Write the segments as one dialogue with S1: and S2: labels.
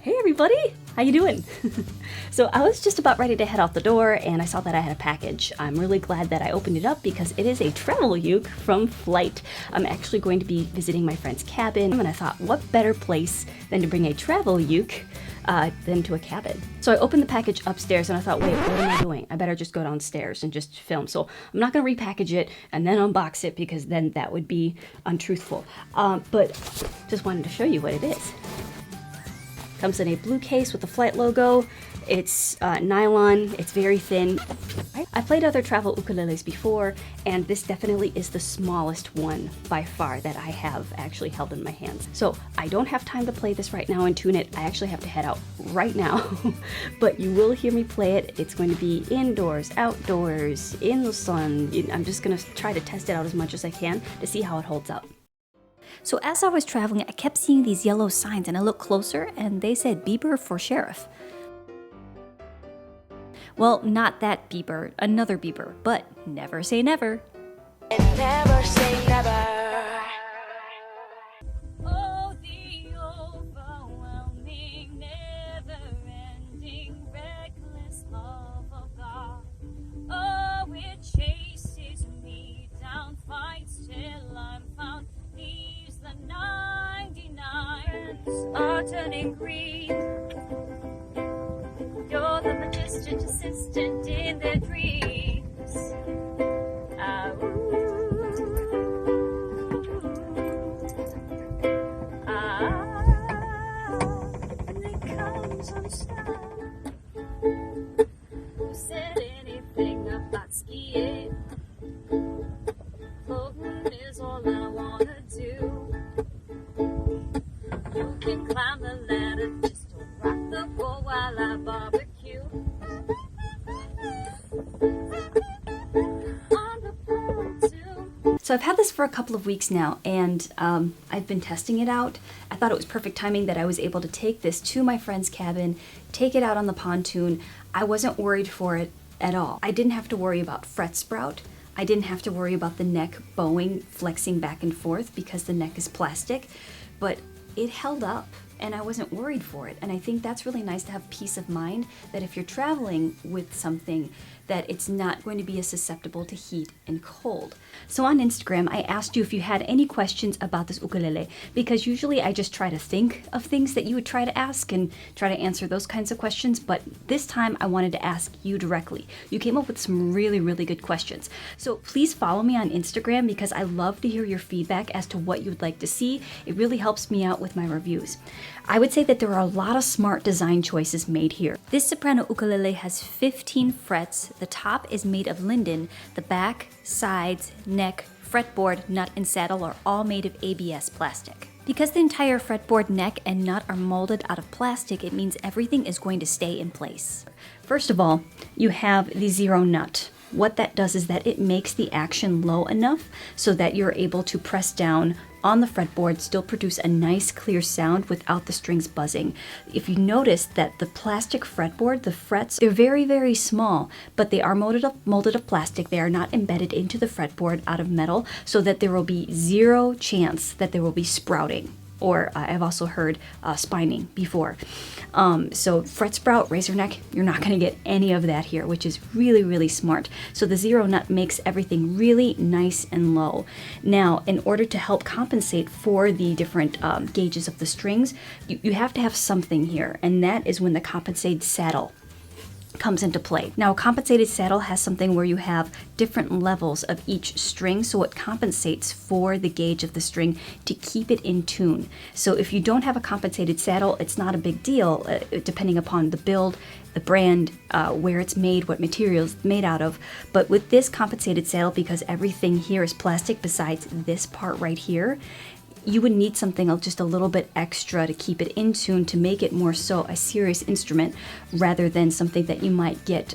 S1: Hey everybody, how you doing? So I was just about ready to head out the door and I saw that I had a package. I'm really glad that I opened it up because it is a travel uke from Flight. I'm actually going to be visiting my friend's cabin and I thought what better place than to bring a travel uke than to a cabin. So I opened the package upstairs and I thought, wait, what am I doing? I better just go downstairs and just film. So I'm not gonna repackage it and then unbox it because then that would be untruthful. But just wanted to show you what it is. Comes in a blue case with the Flight logo. It's nylon, it's very thin. I played other travel ukuleles before, and this definitely is the smallest one by far that I have actually held in my hands. So I don't have time to play this right now and tune it. I actually have to head out right now, but you will hear me play it. It's going to be indoors, outdoors, in the sun. I'm just gonna try to test it out as much as I can to see how it holds up.
S2: So as I was traveling, I kept seeing these yellow signs and I looked closer and they said Bieber for sheriff. Well, not that Bieber, another Bieber, but never say never.
S3: And never say never.
S2: Oh, the overwhelming, never-ending, reckless love of God. Oh, it chases me down, fights till I'm found. Leaves the 99 are turning green. You're the majestic assistant in their dreams. Ah, ooh. Ah, and it comes unstuck. Who said anything about skiing? Floating is all I wanna do. You can climb the ladder, just don't rock the boat while I barbecue. On the boat too.
S1: So I've had this for a couple of weeks now and I've been testing it out. I thought it was perfect timing that I was able to take this to my friend's cabin, take it out on the pontoon. I wasn't worried for it at all. I didn't have to worry about fret sprout. I didn't have to worry about the neck bowing, flexing back and forth because the neck is plastic, but it held up and I wasn't worried for it. And I think that's really nice to have peace of mind that if you're traveling with something that it's not going to be as susceptible to heat and cold. So on Instagram, I asked you if you had any questions about this ukulele, because usually I just try to think of things that you would try to ask and try to answer those kinds of questions, but this time I wanted to ask you directly. You came up with some really, really good questions. So please follow me on Instagram because I love to hear your feedback as to what you would like to see. It really helps me out with my reviews. I would say that there are a lot of smart design choices made here. This soprano ukulele has 15 frets. The top is made of linden. The back, sides, neck, fretboard, nut, and saddle are all made of ABS plastic. Because the entire fretboard, neck, and nut are molded out of plastic, it means everything is going to stay in place. First of all, you have the zero nut. What that does is that it makes the action low enough so that you're able to press down on the fretboard, still produce a nice clear sound without the strings buzzing. If you notice that the plastic fretboard, the frets, they're very, very small, but they are molded of plastic. They are not embedded into the fretboard out of metal, so that there will be zero chance that there will be sprouting. Or I've also heard spining before. So fret sprout, razor neck, you're not gonna get any of that here, which is really, really smart. So the zero nut makes everything really nice and low. Now, in order to help compensate for the different gauges of the strings, you have to have something here, and that is when the compensated saddle comes into play. Now, a compensated saddle has something where you have different levels of each string, so it compensates for the gauge of the string to keep it in tune. So if you don't have a compensated saddle, it's not a big deal, depending upon the build, the brand, where it's made, what material it's made out of. But with this compensated saddle, because everything here is plastic besides this part right here, you would need something just a little bit extra to keep it in tune, to make it more so a serious instrument rather than something that you might get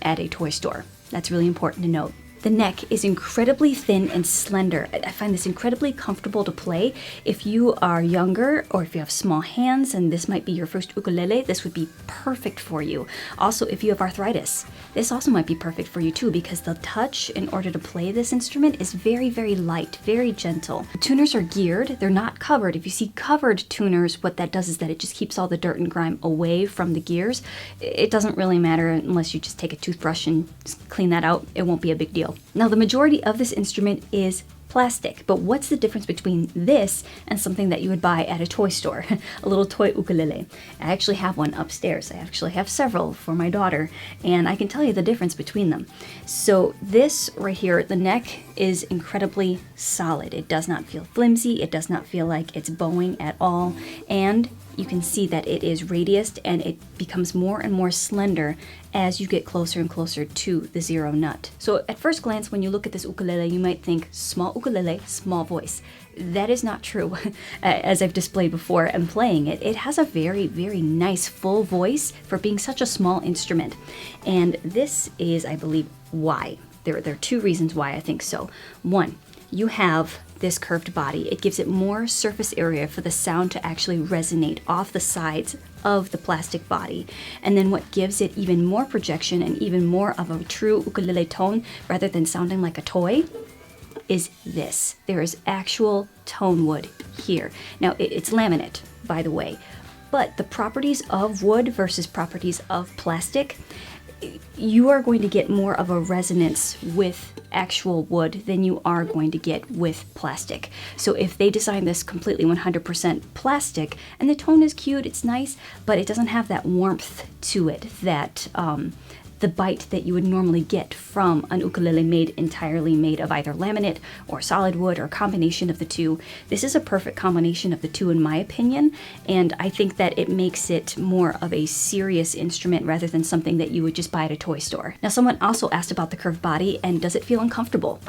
S1: at a toy store. That's really important to note. The neck is incredibly thin and slender. I find this incredibly comfortable to play. If you are younger or if you have small hands and this might be your first ukulele, this would be perfect for you. Also, if you have arthritis, this also might be perfect for you too, because the touch in order to play this instrument is very, very light, very gentle. The tuners are geared, they're not covered. If you see covered tuners, what that does is that it just keeps all the dirt and grime away from the gears. It doesn't really matter unless you just take a toothbrush and clean that out. It won't be a big deal. Now, the majority of this instrument is plastic, but what's the difference between this and something that you would buy at a toy store? A little toy ukulele. I actually have one upstairs. I actually have several for my daughter, and I can tell you the difference between them. So this right here, the neck is incredibly solid. It does not feel flimsy. It does not feel like it's bowing at all, and you can see that it is radiused and it becomes more and more slender as you get closer and closer to the zero nut. So at first glance, when you look at this ukulele, you might think small ukulele, small voice. That is not true. As I've displayed before and playing it, it has a very, very nice full voice for being such a small instrument. And this is, I believe, why. There are two reasons why I think so. One, you have this curved body. It gives it more surface area for the sound to actually resonate off the sides of the plastic body. And then what gives it even more projection and even more of a true ukulele tone rather than sounding like a toy is this. There is actual tone wood here. Now it's laminate, by the way, but the properties of wood versus properties of plastic, you are going to get more of a resonance with actual wood than you are going to get with plastic. So if they design this completely 100% plastic and the tone is cute, it's nice, but it doesn't have that warmth to it, that the bite that you would normally get from an ukulele entirely made of either laminate or solid wood or a combination of the two. This is a perfect combination of the two in my opinion, and I think that it makes it more of a serious instrument rather than something that you would just buy at a toy store. Now, someone also asked about the curved body and does it feel uncomfortable?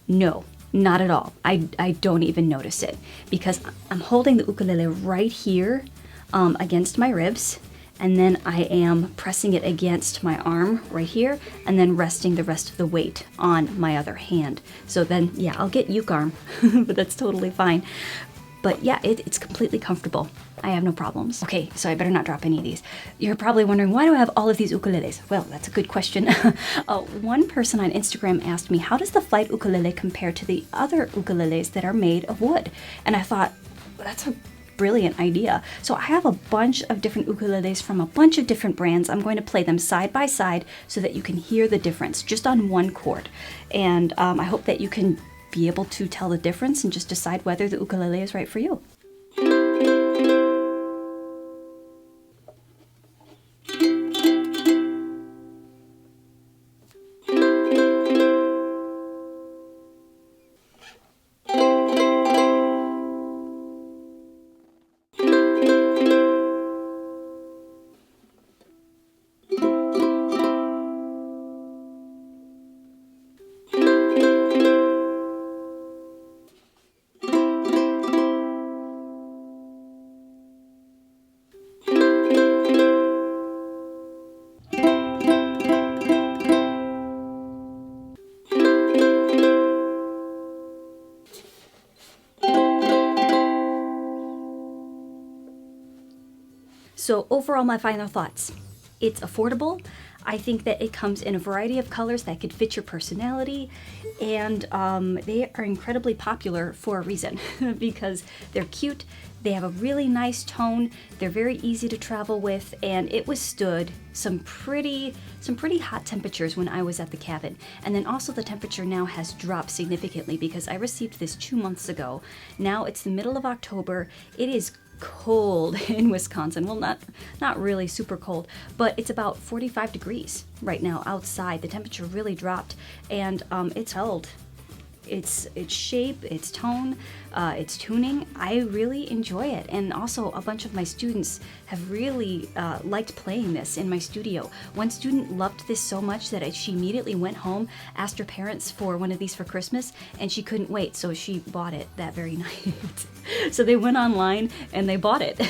S1: No. Not at all. I don't even notice it because I'm holding the ukulele right here against my ribs, and then I am pressing it against my arm right here and then resting the rest of the weight on my other hand. So then, yeah, I'll get uke arm, but that's totally fine. But yeah, it's completely comfortable. I have no problems. Okay, so I better not drop any of these. You're probably wondering, why do I have all of these ukuleles? Well, that's a good question. One person on Instagram asked me, how does the flight ukulele compare to the other ukuleles that are made of wood? And I thought, well, that's a brilliant idea. So I have a bunch of different ukuleles from a bunch of different brands. I'm going to play them side by side so that you can hear the difference just on one chord. And I hope that you can be able to tell the difference and just decide whether the ukulele is right for you. So overall, my final thoughts. It's affordable. I think that it comes in a variety of colors that could fit your personality, and they are incredibly popular for a reason because they're cute, they have a really nice tone, they're very easy to travel with, and it withstood some pretty hot temperatures when I was at the cabin. And then also the temperature now has dropped significantly because I received this 2 months ago. Now it's the middle of October. It is cold in Wisconsin. Well, not really super cold, but it's about 45 degrees right now outside. The temperature really dropped, and it's held its shape, its tone, its tuning. I really enjoy it, and also a bunch of my students have really liked playing this in my studio. One student loved this so much that she immediately went home, asked her parents for one of these for Christmas, and she couldn't wait, so she bought it that very night. So they went online and they bought it,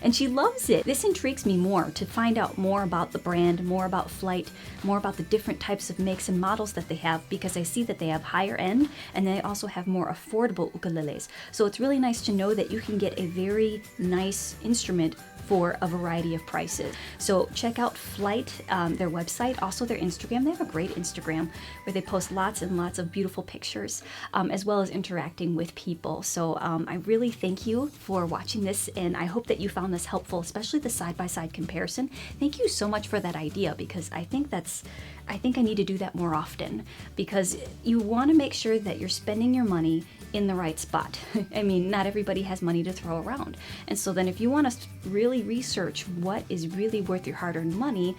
S1: and she loves it. This intrigues me more to find out more about the brand, more about Flight, more about the different types of makes and models that they have, because I see that they have higher end and they also have more affordable ukuleles. So it's really nice to know that you can get a very nice instrument for a variety of prices. So check out Flight, their website, also their Instagram. They have a great Instagram where they post lots and lots of beautiful pictures, as well as interacting with people. So I really thank you for watching this, and I hope that you found this helpful, especially the side-by-side comparison. Thank you so much for that idea, because I think I need to do that more often, because you want to make sure that you're spending your money in the right spot. I mean, not everybody has money to throw around. And so then if you want to really research what is really worth your hard-earned money,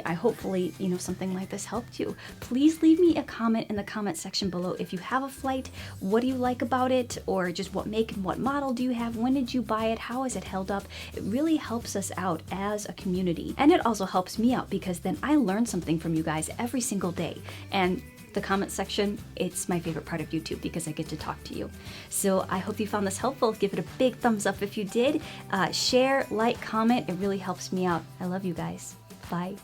S1: I hopefully, something like this helped you. Please leave me a comment in the comment section below. If you have a Flight, what do you like about it? Or just what make and what model do you have? When did you buy it? How is it held up? It really helps us out as a community. And it also helps me out, because then I learn something from you guys every single day. And the comment section, it's my favorite part of YouTube, because I get to talk to you. So I hope you found this helpful. Give it a big thumbs up if you did. Share, like, comment. It really helps me out. I love you guys. Bye.